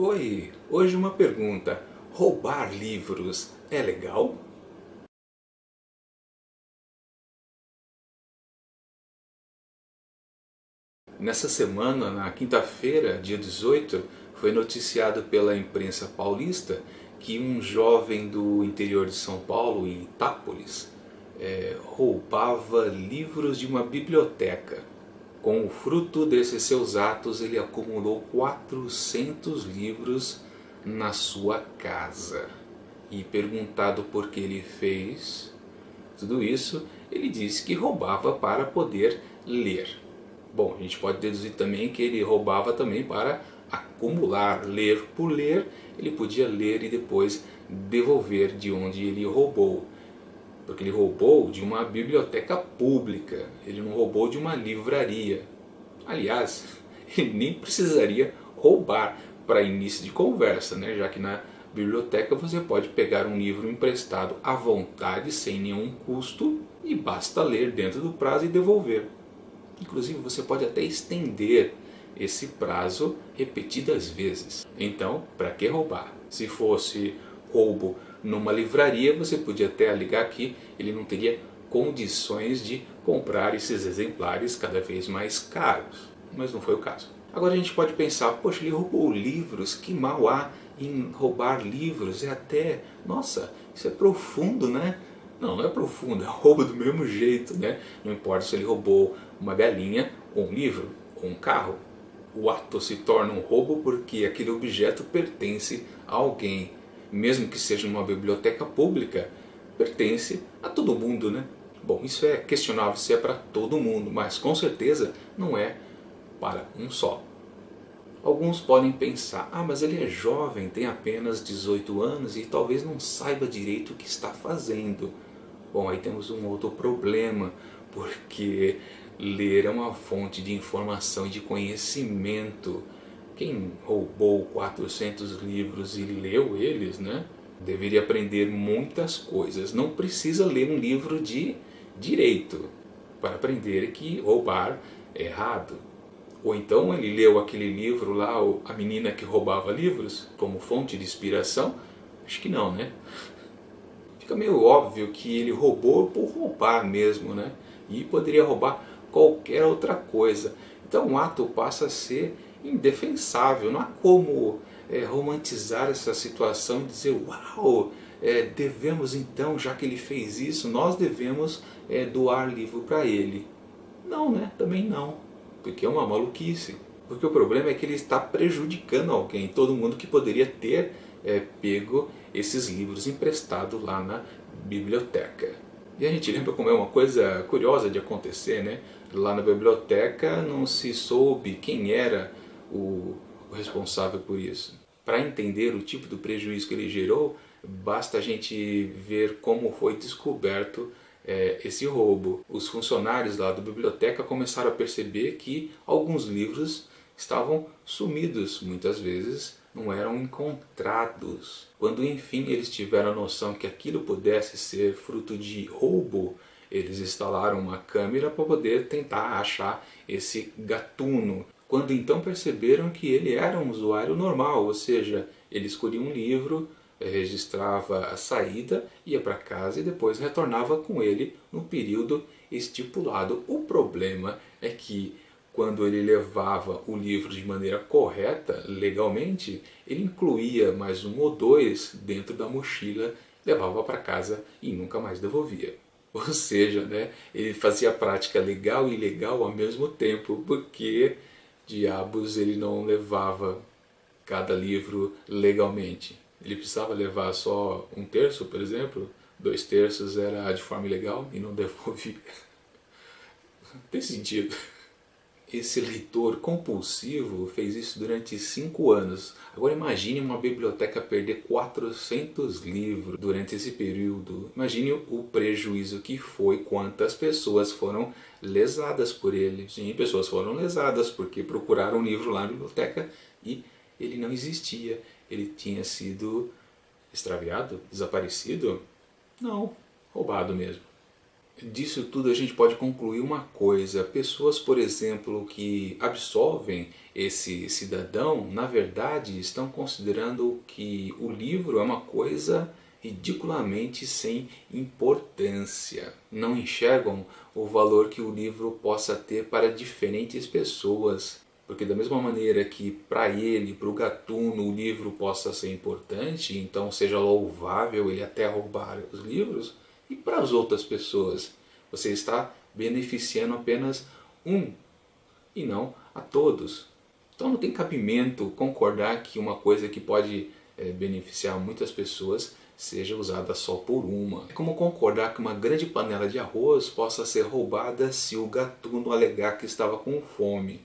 Oi, hoje uma pergunta. Roubar livros é legal? Nessa semana, na quinta-feira, dia 18, foi noticiado pela imprensa paulista que um jovem do interior de São Paulo, em Itápolis, roubava livros de uma biblioteca. Com o fruto desses seus atos, ele acumulou 400 livros na sua casa. E perguntado por que ele fez tudo isso, ele disse que roubava para poder ler. Bom, a gente pode deduzir também que ele roubava também para acumular, ler por ler, ele podia ler e depois devolver de onde ele roubou. Porque ele roubou de uma biblioteca pública, ele não roubou de uma livraria. Aliás, ele nem precisaria roubar para início de conversa, né? Já que na biblioteca você pode pegar um livro emprestado à vontade, sem nenhum custo, e basta ler dentro do prazo e devolver. Inclusive você pode até estender esse prazo repetidas vezes. Então, para que roubar? Se fosse roubo numa livraria, você podia até alegar que ele não teria condições de comprar esses exemplares cada vez mais caros. Mas não foi o caso. Agora a gente pode pensar, poxa, ele roubou livros, que mal há em roubar livros? É até, nossa, isso é profundo, né? Não, não é profundo, é roubo do mesmo jeito, né? Não importa se ele roubou uma galinha, ou um livro, ou um carro. O ato se torna um roubo porque aquele objeto pertence a alguém. Mesmo que seja numa biblioteca pública, pertence a todo mundo, né? Bom, isso é questionável se é para todo mundo, mas com certeza não é para um só. Alguns podem pensar, mas ele é jovem, tem apenas 18 anos e talvez não saiba direito o que está fazendo. Bom, aí temos um outro problema, porque ler é uma fonte de informação e de conhecimento. Quem roubou 400 livros e leu eles, né, deveria aprender muitas coisas. Não precisa ler um livro de direito para aprender que roubar é errado. Ou então ele leu aquele livro lá, A Menina que Roubava Livros, como fonte de inspiração? Acho que não, né? Fica meio óbvio que ele roubou por roubar mesmo, né? E poderia roubar qualquer outra coisa. Então o ato passa a ser indefensável. Não há como romantizar essa situação e dizer, uau, devemos então, já que ele fez isso, nós devemos doar livro para ele. Não, né? Também não. Porque é uma maluquice. Porque o problema é que ele está prejudicando alguém, todo mundo que poderia ter pego esses livros emprestados lá na biblioteca. E a gente lembra como é uma coisa curiosa de acontecer, né? Lá na biblioteca não se soube quem era o responsável por isso. Para entender o tipo de prejuízo que ele gerou, basta a gente ver como foi descoberto esse roubo. Os funcionários lá da biblioteca começaram a perceber que alguns livros estavam sumidos, muitas vezes não eram encontrados. Quando enfim eles tiveram a noção que aquilo pudesse ser fruto de roubo, eles instalaram uma câmera para poder tentar achar esse gatuno. Quando então perceberam que ele era um usuário normal, ou seja, ele escolhia um livro, registrava a saída, ia para casa e depois retornava com ele no período estipulado. O problema é que quando ele levava o livro de maneira correta, legalmente, ele incluía mais um ou dois dentro da mochila, levava para casa e nunca mais devolvia. Ou seja, né, ele fazia a prática legal e ilegal ao mesmo tempo, porque diabos ele não levava cada livro legalmente. Ele precisava levar só um terço, por exemplo, 2/3 era de forma ilegal e não devolvia. Não tem sentido. Esse leitor compulsivo fez isso durante 5 anos. Agora imagine uma biblioteca perder 400 livros durante esse período. Imagine o prejuízo que foi, quantas pessoas foram lesadas por ele. Sim, pessoas foram lesadas porque procuraram um livro lá na biblioteca e ele não existia. Ele tinha sido extraviado, desaparecido? Não, roubado mesmo. Disso tudo a gente pode concluir uma coisa: pessoas, por exemplo, que absolvem esse cidadão, na verdade estão considerando que o livro é uma coisa ridiculamente sem importância. Não enxergam o valor que o livro possa ter para diferentes pessoas. Porque da mesma maneira que para ele, para o gatuno, o livro possa ser importante, então seja louvável ele até roubar os livros, e para as outras pessoas, você está beneficiando apenas um e não a todos. Então não tem cabimento concordar que uma coisa que pode beneficiar muitas pessoas seja usada só por uma. É como concordar que uma grande panela de arroz possa ser roubada se o gatuno alegar que estava com fome,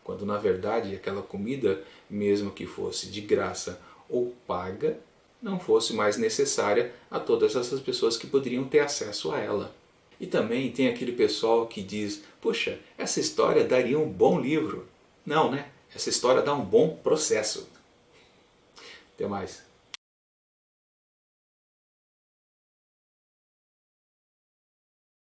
quando na verdade aquela comida, mesmo que fosse de graça ou paga, não fosse mais necessária a todas essas pessoas que poderiam ter acesso a ela. E também tem aquele pessoal que diz: puxa, essa história daria um bom livro. Não, né? Essa história dá um bom processo. Até mais.